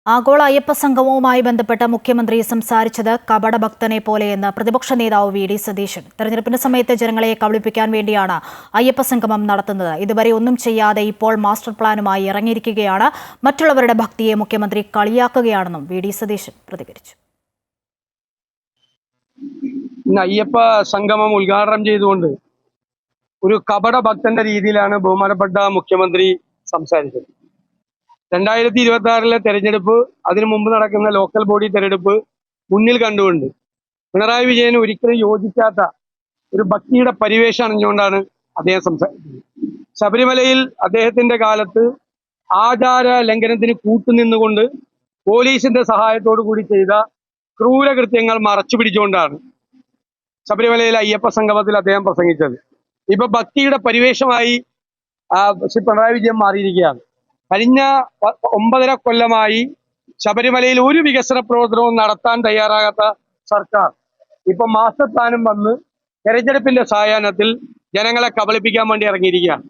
ആഗോള അയ്യപ്പ സംഗമവുമായി ബന്ധപ്പെട്ട് മുഖ്യമന്ത്രി സംസാരിച്ചത് കപടഭക്തനെ പോലെയെന്ന് പ്രതിപക്ഷ നേതാവ് വി.ഡി. സതീശൻ. തെരഞ്ഞെടുപ്പിന്റെ സമയത്ത് ജനങ്ങളെ കബളിപ്പിക്കാൻ വേണ്ടിയാണ് അയ്യപ്പ സംഗമം നടത്തുന്നത്. ഇതുവരെ ഒന്നും ചെയ്യാതെ ഇപ്പോൾ മാസ്റ്റർ പ്ലാനുമായി ഇറങ്ങിയിരിക്കുകയാണ്. മറ്റുള്ളവരുടെ ഭക്തിയെ മുഖ്യമന്ത്രി കളിയാക്കുകയാണെന്നും വി.ഡി. സതീശൻ പ്രതികരിച്ചു. അയ്യപ്പ സംഗമം ഉദ്ഘാടനം ചെയ്തുകൊണ്ട് ഒരു കപടഭക്തന്റെ രീതിയിലാണ് ബഹുമാനപ്പെട്ട മുഖ്യമന്ത്രി സംസാരിച്ചത്. 2026 തെരഞ്ഞെടുപ്പ്, അതിനു മുമ്പ് നടക്കുന്ന ലോക്കൽ ബോഡി തെരഞ്ഞെടുപ്പ് മുന്നിൽ കണ്ടുകൊണ്ട് പിണറായി വിജയന് ഒരിക്കലും യോജിക്കാത്ത ഒരു ഭക്തിയുടെ പരിവേഷം അണിഞ്ഞുകൊണ്ടാണ് അദ്ദേഹം സംസാരിച്ചത്. ശബരിമലയിൽ അദ്ദേഹത്തിന്റെ കാലത്ത് ആചാര ലംഘനത്തിന് കൂട്ടുനിന്നുകൊണ്ട് പോലീസിന്റെ സഹായത്തോടു കൂടി ചെയ്ത ക്രൂരകൃത്യങ്ങൾ മറച്ചു പിടിച്ചുകൊണ്ടാണ് ശബരിമലയിലെ അയ്യപ്പ സംഗമത്തിൽ അദ്ദേഹം പ്രസംഗിച്ചത്. ഇപ്പൊ ഭക്തിയുടെ പരിവേഷമായി ശ്രീ പിണറായി വിജയൻ മാറിയിരിക്കുകയാണ്. കഴിഞ്ഞ 9.5 കൊല്ലമായി ശബരിമലയിൽ ഒരു വികസന പ്രവർത്തനവും നടത്താൻ തയ്യാറാകാത്ത സർക്കാർ ഇപ്പൊ മാസ്റ്റർ പ്ലാനും വന്ന് തെരഞ്ഞെടുപ്പിന്റെ സായാഹ്നത്തിൽ ജനങ്ങളെ കബളിപ്പിക്കാൻ വേണ്ടി ഇറങ്ങിയിരിക്കുകയാണ്.